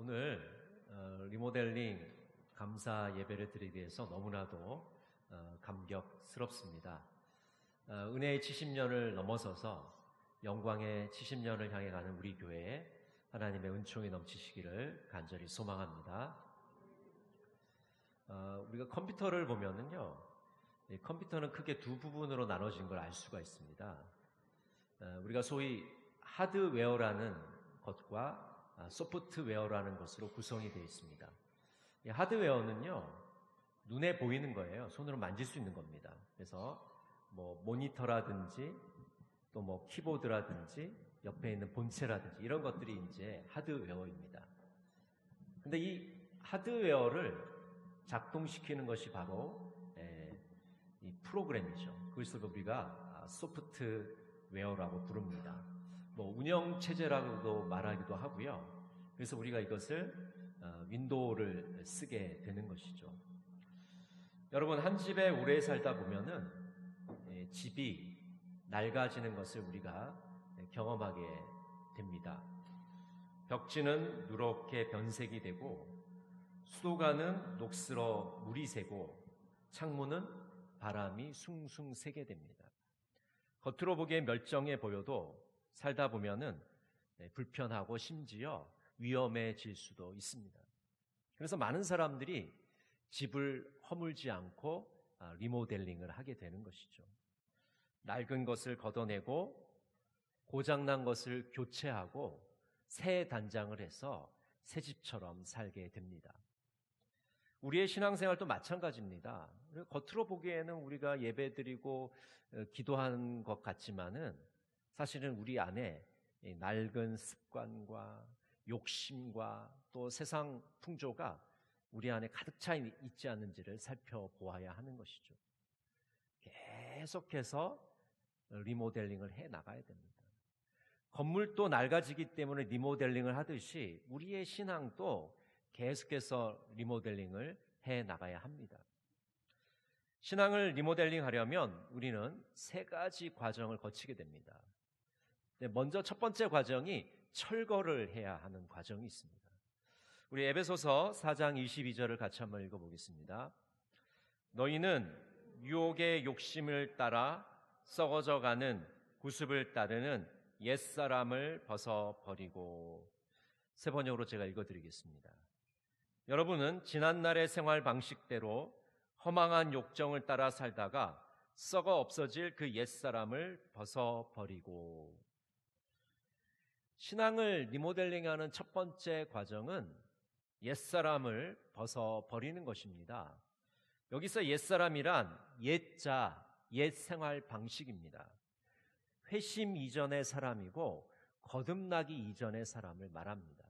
오늘 리모델링 감사 예배를 드리기 위해서 너무나도 감격스럽습니다. 은혜의 70년을 넘어서서 영광의 70년을 향해 가는 우리 교회에 하나님의 은총이 넘치시기를 간절히 소망합니다. 우리가 컴퓨터를 보면은요, 컴퓨터는 크게 두 부분으로 나눠진 걸 알 수가 있습니다. 우리가 소위 하드웨어라는 것과 소프트웨어라는 것으로 구성이 되어 있습니다. 이 하드웨어는요, 눈에 보이는 거예요. 손으로 만질 수 있는 겁니다. 그래서 모니터라든지 또 키보드라든지 옆에 있는 본체라든지 이런 것들이 이제 하드웨어입니다. 근데 이 하드웨어를 작동시키는 것이 바로 이 프로그램이죠. 그것을 우리가 소프트웨어라고 부릅니다. 운영체제라고도 말하기도 하고요. 그래서 우리가 이것을 윈도우를 쓰게 되는 것이죠. 여러분, 한 집에 오래 살다 보면은 집이 낡아지는 것을 우리가 경험하게 됩니다. 벽지는 누렇게 변색이 되고 수도관은 녹슬어 물이 새고 창문은 바람이 숭숭 새게 됩니다. 겉으로 보기에 멀쩡해 보여도 살다 보면은 불편하고 심지어 위험해질 수도 있습니다. 그래서 많은 사람들이 집을 허물지 않고 리모델링을 하게 되는 것이죠. 낡은 것을 걷어내고 고장난 것을 교체하고 새 단장을 해서 새 집처럼 살게 됩니다. 우리의 신앙생활도 마찬가지입니다. 겉으로 보기에는 우리가 예배드리고 기도하는 것 같지만은 사실은 우리 안에 낡은 습관과 욕심과 또 세상 풍조가 우리 안에 가득 차 있지 않은지를 살펴보아야 하는 것이죠. 계속해서 리모델링을 해 나가야 됩니다. 건물도 낡아지기 때문에 리모델링을 하듯이 우리의 신앙도 계속해서 리모델링을 해 나가야 합니다. 신앙을 리모델링하려면 우리는 세 가지 과정을 거치게 됩니다. 먼저 첫 번째 과정이 철거를 해야 하는 과정이 있습니다. 우리 에베소서 4장 22절을 같이 한번 읽어보겠습니다. 너희는 유혹의 욕심을 따라 썩어져가는 구습을 따르는 옛사람을 벗어버리고. 세 번역으로 제가 읽어드리겠습니다. 여러분은 지난날의 생활 방식대로 허망한 욕정을 따라 살다가 썩어 없어질 그 옛사람을 벗어버리고. 신앙을 리모델링하는 첫 번째 과정은 옛사람을 벗어버리는 것입니다. 여기서 옛사람이란 옛자, 옛 생활 방식입니다. 회심 이전의 사람이고 거듭나기 이전의 사람을 말합니다.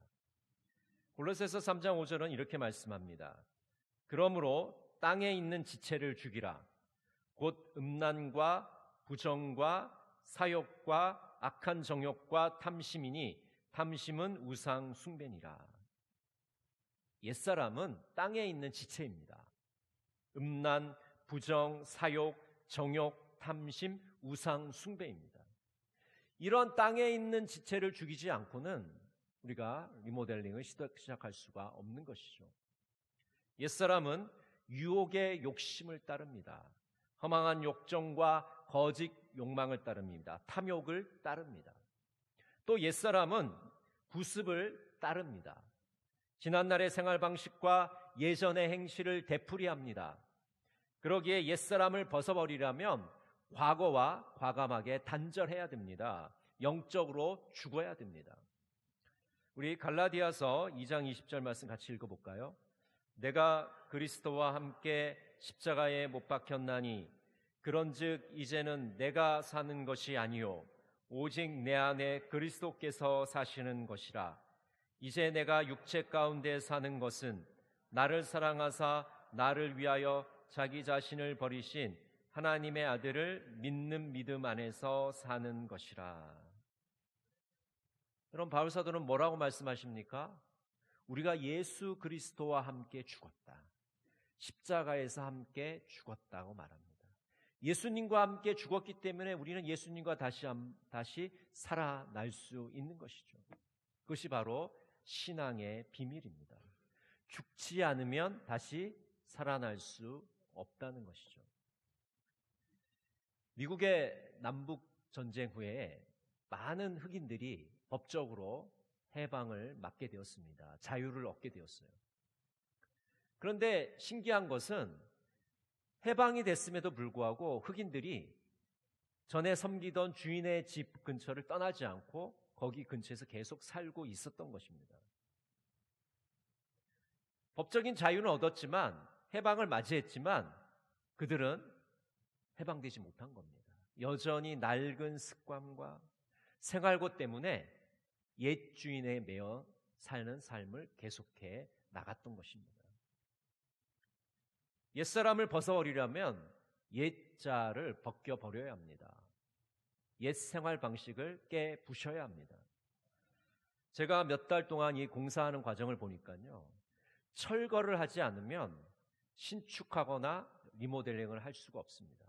골로새서 3장 5절은 이렇게 말씀합니다. 그러므로 땅에 있는 지체를 죽이라. 곧 음란과 부정과 사욕과 악한 정욕과 탐심이니 탐심은 우상 숭배니라. 옛사람은 땅에 있는 지체입니다. 음란, 부정, 사욕, 정욕, 탐심, 우상 숭배입니다. 이런 땅에 있는 지체를 죽이지 않고는 우리가 리모델링을 시작할 수가 없는 것이죠. 옛사람은 유혹의 욕심을 따릅니다. 허망한 욕정과 거짓 욕망을 따릅니다. 탐욕을 따릅니다. 또 옛사람은 구습을 따릅니다. 지난날의 생활 방식과 예전의 행실을 되풀이합니다. 그러기에 옛사람을 벗어버리려면 과거와 과감하게 단절해야 됩니다. 영적으로 죽어야 됩니다. 우리 갈라디아서 2장 20절 말씀 같이 읽어볼까요? 내가 그리스도와 함께 십자가에 못 박혔나니 그런즉 이제는 내가 사는 것이 아니요 오직 내 안에 그리스도께서 사시는 것이라. 이제 내가 육체 가운데 사는 것은 나를 사랑하사 나를 위하여 자기 자신을 버리신 하나님의 아들을 믿는 믿음 안에서 사는 것이라. 그럼 바울 사도는 뭐라고 말씀하십니까? 우리가 예수 그리스도와 함께 죽었다. 십자가에서 함께 죽었다고 말합니다. 예수님과 함께 죽었기 때문에 우리는 예수님과 다시 살아날 수 있는 것이죠. 그것이 바로 신앙의 비밀입니다. 죽지 않으면 다시 살아날 수 없다는 것이죠. 미국의 남북 전쟁 후에 많은 흑인들이 법적으로 해방을 맞게 되었습니다. 자유를 얻게 되었어요. 그런데 신기한 것은 해방이 됐음에도 불구하고 흑인들이 전에 섬기던 주인의 집 근처를 떠나지 않고 거기 근처에서 계속 살고 있었던 것입니다. 법적인 자유는 얻었지만 해방을 맞이했지만 그들은 해방되지 못한 겁니다. 여전히 낡은 습관과 생활고 때문에 옛 주인에 매여 사는 삶을 계속해 나갔던 것입니다. 옛사람을 벗어버리려면 옛자를 벗겨버려야 합니다. 옛 생활 방식을 깨부셔야 합니다. 제가 몇 달 동안 이 공사하는 과정을 보니까요, 철거를 하지 않으면 신축하거나 리모델링을 할 수가 없습니다.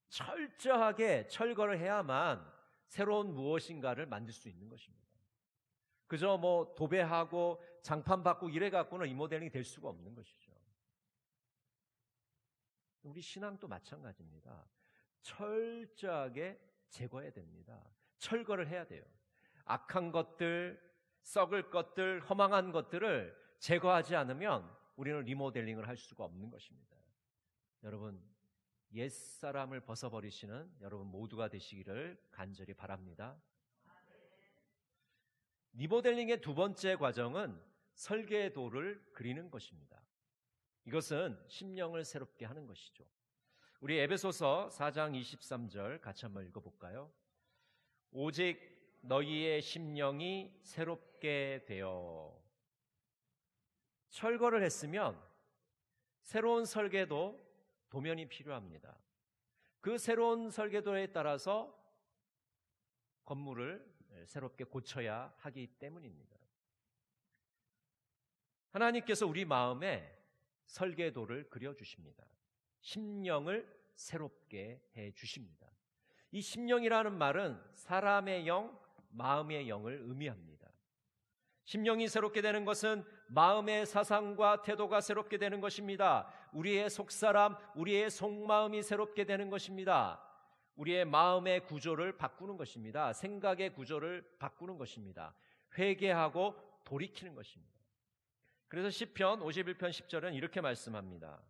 철저하게 철거를 해야만 새로운 무엇인가를 만들 수 있는 것입니다. 그저 도배하고 장판 받고 이래 갖고는 리모델링이 될 수가 없는 것이죠. 우리 신앙도 마찬가지입니다. 철저하게 제거해야 됩니다. 철거를 해야 돼요. 악한 것들, 썩을 것들, 허망한 것들을 제거하지 않으면 우리는 리모델링을 할 수가 없는 것입니다. 여러분, 옛사람을 벗어버리시는 여러분 모두가 되시기를 간절히 바랍니다. 리모델링의 두 번째 과정은 설계도를 그리는 것입니다. 이것은 심령을 새롭게 하는 것이죠. 우리 에베소서 4장 23절 같이 한번 읽어볼까요? 오직 너희의 심령이 새롭게 되어. 철거를 했으면 새로운 설계도, 도면이 필요합니다. 그 새로운 설계도에 따라서 건물을 새롭게 고쳐야 하기 때문입니다. 하나님께서 우리 마음에 설계도를 그려주십니다. 심령을 새롭게 해주십니다. 이 심령이라는 말은 사람의 영, 마음의 영을 의미합니다. 심령이 새롭게 되는 것은 마음의 사상과 태도가 새롭게 되는 것입니다. 우리의 속사람, 우리의 속마음이 새롭게 되는 것입니다. 우리의 마음의 구조를 바꾸는 것입니다. 생각의 구조를 바꾸는 것입니다. 회개하고 돌이키는 것입니다. 그래서 시편 51편 10절은 이렇게 말씀합니다.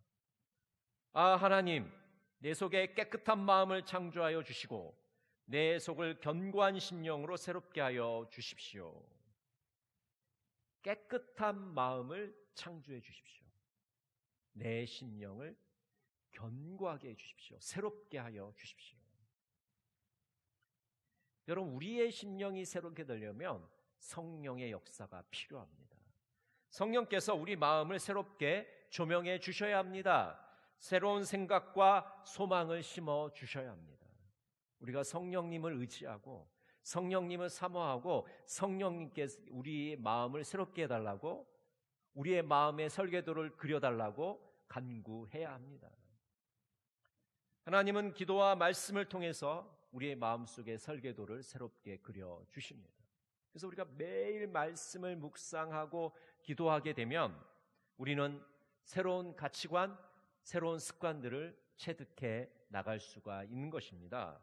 아, 하나님, 내 속에 깨끗한 마음을 창조하여 주시고 내 속을 견고한 심령으로 새롭게 하여 주십시오. 깨끗한 마음을 창조해 주십시오. 내 심령을 견고하게 해 주십시오. 새롭게 하여 주십시오. 여러분, 우리의 심령이 새롭게 되려면 성령의 역사가 필요합니다. 성령께서 우리 마음을 새롭게 조명해 주셔야 합니다. 새로운 생각과 소망을 심어 주셔야 합니다. 우리가 성령님을 의지하고 성령님을 사모하고 성령님께서 우리의 마음을 새롭게 해달라고, 우리의 마음의 설계도를 그려달라고 간구해야 합니다. 하나님은 기도와 말씀을 통해서 우리의 마음속의 설계도를 새롭게 그려주십니다. 그래서 우리가 매일 말씀을 묵상하고 기도하게 되면 우리는 새로운 가치관, 새로운 습관들을 체득해 나갈 수가 있는 것입니다.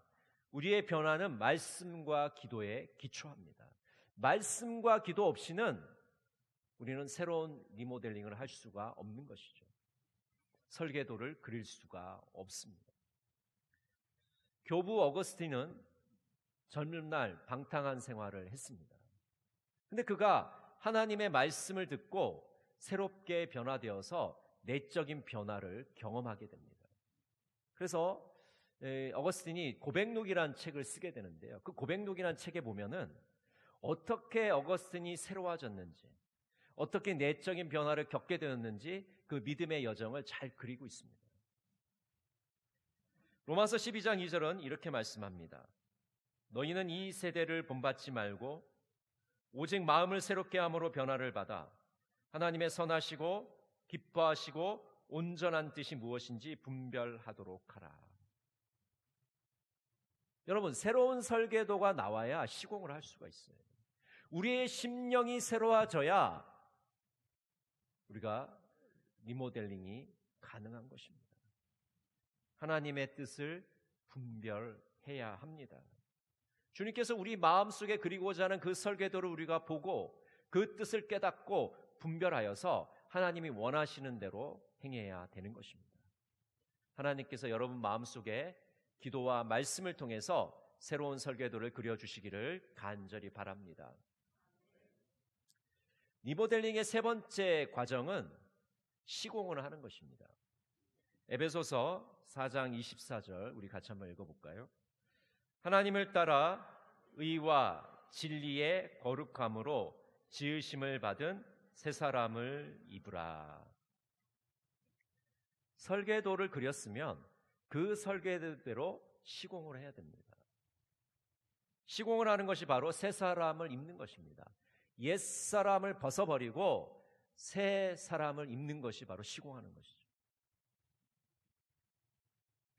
우리의 변화는 말씀과 기도에 기초합니다. 말씀과 기도 없이는 우리는 새로운 리모델링을 할 수가 없는 것이죠. 설계도를 그릴 수가 없습니다. 교부 어거스틴은 젊은 날 방탕한 생활을 했습니다. 근데 그가 하나님의 말씀을 듣고 새롭게 변화되어서 내적인 변화를 경험하게 됩니다. 그래서 어거스틴이 고백록이라는 책을 쓰게 되는데요. 그 고백록이라는 책에 보면은 어떻게 어거스틴이 새로워졌는지, 어떻게 내적인 변화를 겪게 되었는지 그 믿음의 여정을 잘 그리고 있습니다. 로마서 12장 2절은 이렇게 말씀합니다. 너희는 이 세대를 본받지 말고 오직 마음을 새롭게 함으로 변화를 받아 하나님의 선하시고 기뻐하시고 온전한 뜻이 무엇인지 분별하도록 하라. 여러분, 새로운 설계도가 나와야 시공을 할 수가 있어요. 우리의 심령이 새로워져야 우리가 리모델링이 가능한 것입니다. 하나님의 뜻을 분별해야 합니다. 주님께서 우리 마음속에 그리고자 하는 그 설계도를 우리가 보고 그 뜻을 깨닫고 분별하여서 하나님이 원하시는 대로 행해야 되는 것입니다. 하나님께서 여러분 마음속에 기도와 말씀을 통해서 새로운 설계도를 그려주시기를 간절히 바랍니다. 리모델링의 세 번째 과정은 시공을 하는 것입니다. 에베소서 4장 24절 우리 같이 한번 읽어볼까요? 하나님을 따라 의와 진리의 거룩함으로 지으심을 받은 새 사람을 입으라. 설계도를 그렸으면 그 설계도대로 시공을 해야 됩니다. 시공을 하는 것이 바로 새 사람을 입는 것입니다. 옛 사람을 벗어버리고 새 사람을 입는 것이 바로 시공하는 것이죠.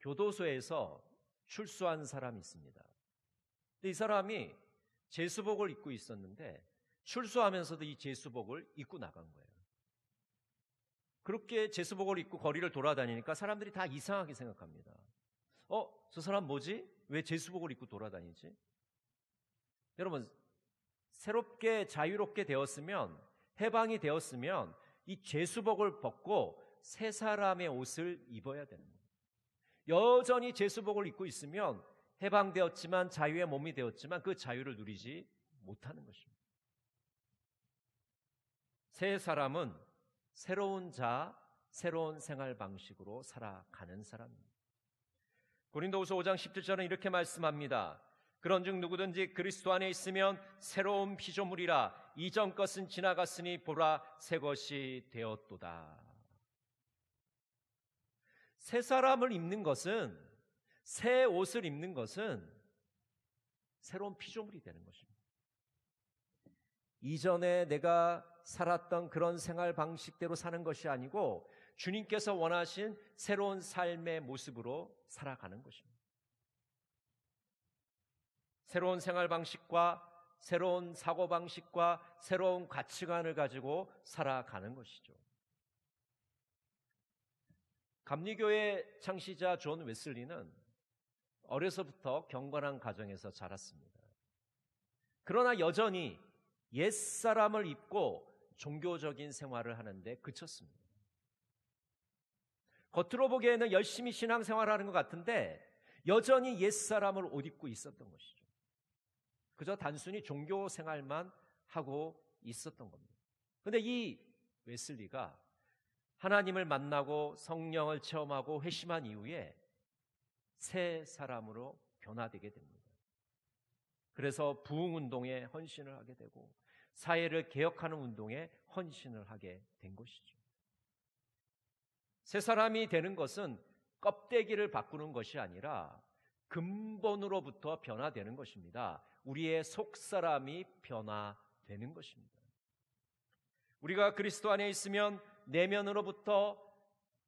교도소에서 출소한 사람이 있습니다. 근데 이 사람이 제수복을 입고 있었는데 출소하면서도 이 제수복을 입고 나간 거예요. 그렇게 제수복을 입고 거리를 돌아다니니까 사람들이 다 이상하게 생각합니다. 저 사람 뭐지? 왜 제수복을 입고 돌아다니지? 여러분, 새롭게 자유롭게 되었으면, 해방이 되었으면 이 제수복을 벗고 새 사람의 옷을 입어야 되는 거예요. 여전히 제수복을 입고 있으면 해방되었지만, 자유의 몸이 되었지만 그 자유를 누리지 못하는 것입니다. 새 사람은 새로운 자, 새로운 생활 방식으로 살아가는 사람입니다. 고린도후서 5장 17절은 이렇게 말씀합니다. 그런즉 누구든지 그리스도 안에 있으면 새로운 피조물이라. 이전 것은 지나갔으니 보라 새 것이 되었도다. 새 사람을 입는 것은, 새 옷을 입는 것은 새로운 피조물이 되는 것입니다. 이전에 내가 살았던 그런 생활 방식대로 사는 것이 아니고 주님께서 원하신 새로운 삶의 모습으로 살아가는 것입니다. 새로운 생활 방식과 새로운 사고 방식과 새로운 가치관을 가지고 살아가는 것이죠. 감리교의 창시자 존 웨슬리는 어려서부터 경건한 가정에서 자랐습니다. 그러나 여전히 옛사람을 입고 종교적인 생활을 하는데 그쳤습니다. 겉으로 보기에는 열심히 신앙생활을 하는 것 같은데 여전히 옛사람을 옷 입고 있었던 것이죠. 그저 단순히 종교 생활만 하고 있었던 겁니다. 그런데 이 웨슬리가 하나님을 만나고 성령을 체험하고 회심한 이후에 새 사람으로 변화되게 됩니다. 그래서 부흥운동에 헌신을 하게 되고 사회를 개혁하는 운동에 헌신을 하게 된 것이죠. 새 사람이 되는 것은 껍데기를 바꾸는 것이 아니라 근본으로부터 변화되는 것입니다. 우리의 속사람이 변화되는 것입니다. 우리가 그리스도 안에 있으면 내면으로부터,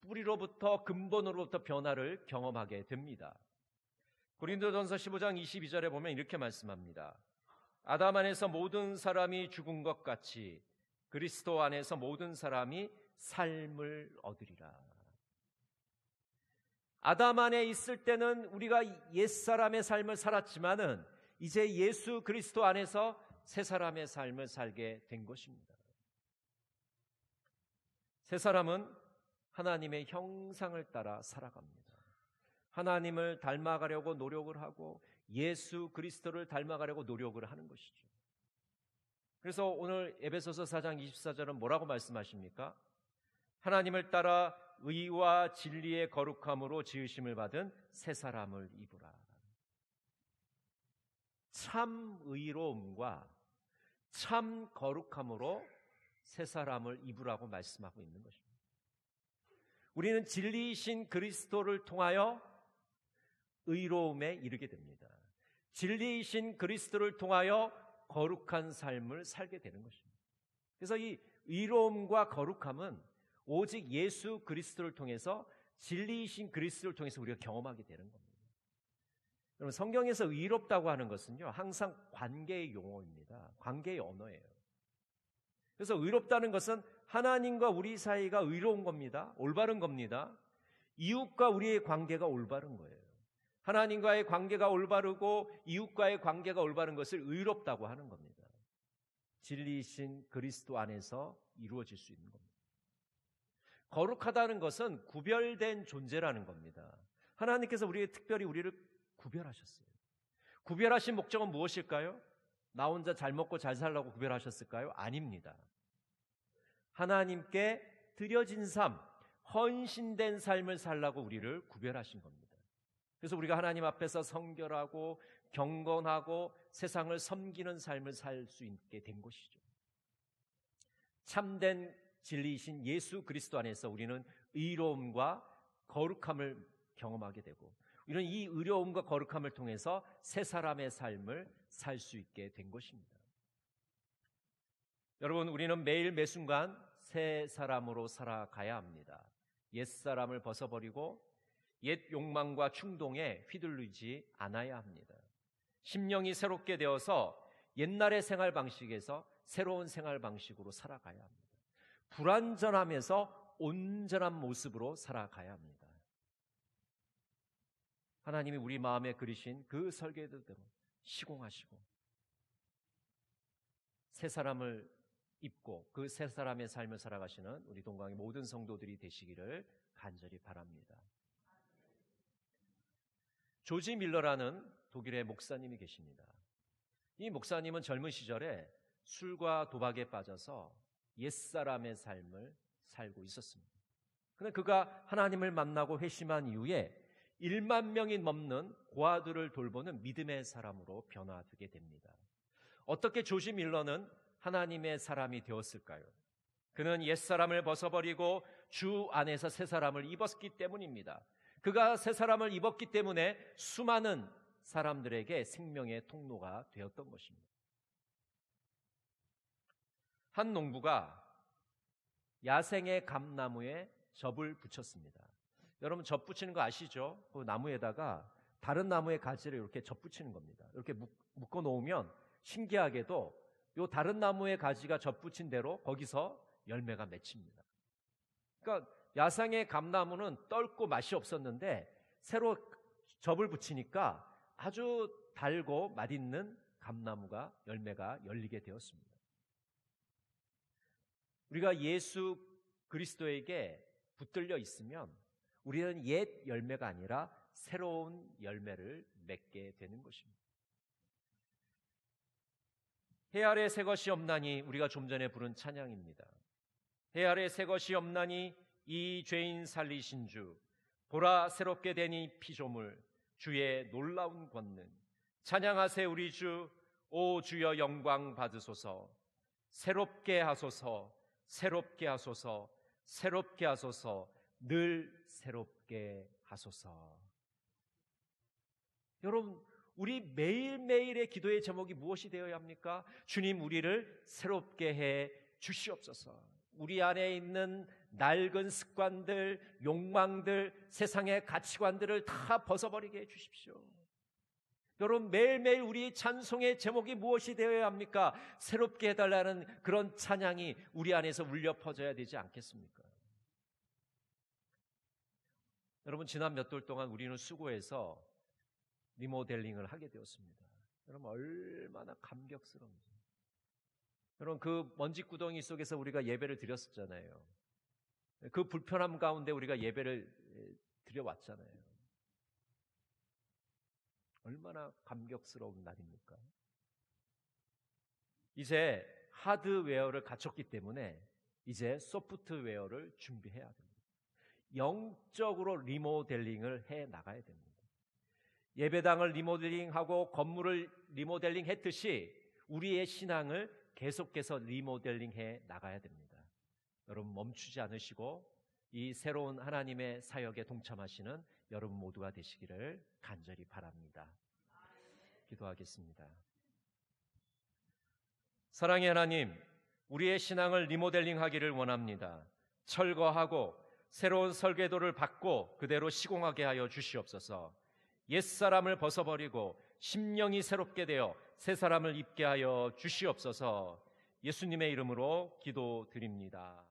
뿌리로부터, 근본으로부터 변화를 경험하게 됩니다. 고린도전서 15장 22절에 보면 이렇게 말씀합니다. 아담 안에서 모든 사람이 죽은 것 같이 그리스도 안에서 모든 사람이 삶을 얻으리라. 아담 안에 있을 때는 우리가 옛사람의 삶을 살았지만은 이제 예수 그리스도 안에서 새 사람의 삶을 살게 된 것입니다. 새 사람은 하나님의 형상을 따라 살아갑니다. 하나님을 닮아가려고 노력을 하고 예수 그리스도를 닮아가려고 노력을 하는 것이죠. 그래서 오늘 에베소서 4장 24절은 뭐라고 말씀하십니까? 하나님을 따라 의와 진리의 거룩함으로 지으심을 받은 새 사람을 입으라. 참 의로움과 참 거룩함으로 새 사람을 입으라고 말씀하고 있는 것입니다. 우리는 진리이신 그리스도를 통하여 의로움에 이르게 됩니다. 진리이신 그리스도를 통하여 거룩한 삶을 살게 되는 것입니다. 그래서 이 의로움과 거룩함은 오직 예수 그리스도를 통해서, 진리이신 그리스도를 통해서 우리가 경험하게 되는 겁니다. 여러분, 성경에서 의롭다고 하는 것은요, 항상 관계의 용어입니다. 관계의 언어예요. 그래서 의롭다는 것은 하나님과 우리 사이가 의로운 겁니다. 올바른 겁니다. 이웃과 우리의 관계가 올바른 거예요. 하나님과의 관계가 올바르고 이웃과의 관계가 올바른 것을 의롭다고 하는 겁니다. 진리이신 그리스도 안에서 이루어질 수 있는 겁니다. 거룩하다는 것은 구별된 존재라는 겁니다. 하나님께서 특별히 우리를 구별하셨어요. 구별하신 목적은 무엇일까요? 나 혼자 잘 먹고 잘 살라고 구별하셨을까요? 아닙니다. 하나님께 드려진 삶, 헌신된 삶을 살라고 우리를 구별하신 겁니다. 그래서 우리가 하나님 앞에서 성결하고 경건하고 세상을 섬기는 삶을 살 수 있게 된 것이죠. 참된 진리이신 예수 그리스도 안에서 우리는 의로움과 거룩함을 경험하게 되고, 우리는 이 의로움과 거룩함을 통해서 새 사람의 삶을 살 수 있게 된 것입니다. 여러분, 우리는 매일 매순간 새 사람으로 살아가야 합니다. 옛사람을 벗어버리고 옛 욕망과 충동에 휘둘리지 않아야 합니다. 심령이 새롭게 되어서 옛날의 생활 방식에서 새로운 생활 방식으로 살아가야 합니다. 불완전함에서 온전한 모습으로 살아가야 합니다. 하나님이 우리 마음에 그리신 그 설계대로 시공하시고 새 사람을 입고 그 새 사람의 삶을 살아가시는 우리 동강의 모든 성도들이 되시기를 간절히 바랍니다. 조지 밀러라는 독일의 목사님이 계십니다. 이 목사님은 젊은 시절에 술과 도박에 빠져서 옛사람의 삶을 살고 있었습니다. 그런데 그가 하나님을 만나고 회심한 이후에 1만 명이 넘는 고아들을 돌보는 믿음의 사람으로 변화되게 됩니다. 어떻게 조지 밀러는 하나님의 사람이 되었을까요? 그는 옛사람을 벗어버리고 주 안에서 새 사람을 입었기 때문입니다. 그가 새 사람을 입었기 때문에 수많은 사람들에게 생명의 통로가 되었던 것입니다. 한 농부가 야생의 감나무에 접을 붙였습니다. 여러분, 접 붙이는 거 아시죠? 그 나무에다가 다른 나무의 가지를 이렇게 접 붙이는 겁니다. 이렇게 묶어 놓으면 신기하게도 요 다른 나무의 가지가 접 붙인 대로 거기서 열매가 맺힙니다. 그러니까 야생의 감나무는 떫고 맛이 없었는데 새로 접을 붙이니까 아주 달고 맛있는 감나무가 열매가 열리게 되었습니다. 우리가 예수 그리스도에게 붙들려 있으면 우리는 옛 열매가 아니라 새로운 열매를 맺게 되는 것입니다. 해 아래 새 것이 없나니, 우리가 좀 전에 부른 찬양입니다. 해 아래 새 것이 없나니 이 죄인 살리신 주, 보라 새롭게 되니 피조물, 주의 놀라운 권능. 찬양하세 우리 주, 오 주여 영광 받으소서. 새롭게 하소서, 새롭게 하소서, 새롭게 하소서, 늘 새롭게 하소서. 여러분, 우리 매일매일의 기도의 제목이 무엇이 되어야 합니까? 주님, 우리를 새롭게 해 주시옵소서. 우리 안에 있는 낡은 습관들, 욕망들, 세상의 가치관들을 다 벗어버리게 해 주십시오. 여러분, 매일매일 우리 찬송의 제목이 무엇이 되어야 합니까? 새롭게 해달라는 그런 찬양이 우리 안에서 울려 퍼져야 되지 않겠습니까? 여러분, 지난 몇 돌 동안 우리는 수고해서 리모델링을 하게 되었습니다. 여러분, 얼마나 감격스러운지. 여러분, 그 먼지 구덩이 속에서 우리가 예배를 드렸었잖아요. 그 불편함 가운데 우리가 예배를 드려왔잖아요. 얼마나 감격스러운 날입니까? 이제 하드웨어를 갖췄기 때문에 이제 소프트웨어를 준비해야 됩니다. 영적으로 리모델링을 해 나가야 됩니다. 예배당을 리모델링하고 건물을 리모델링 했듯이 우리의 신앙을 계속해서 리모델링해 나가야 됩니다. 여러분, 멈추지 않으시고 이 새로운 하나님의 사역에 동참하시는 여러분 모두가 되시기를 간절히 바랍니다. 기도하겠습니다. 사랑의 하나님, 우리의 신앙을 리모델링하기를 원합니다. 철거하고 새로운 설계도를 받고 그대로 시공하게 하여 주시옵소서. 옛사람을 벗어버리고 심령이 새롭게 되어 새 사람을 입게 하여 주시옵소서. 예수님의 이름으로 기도드립니다.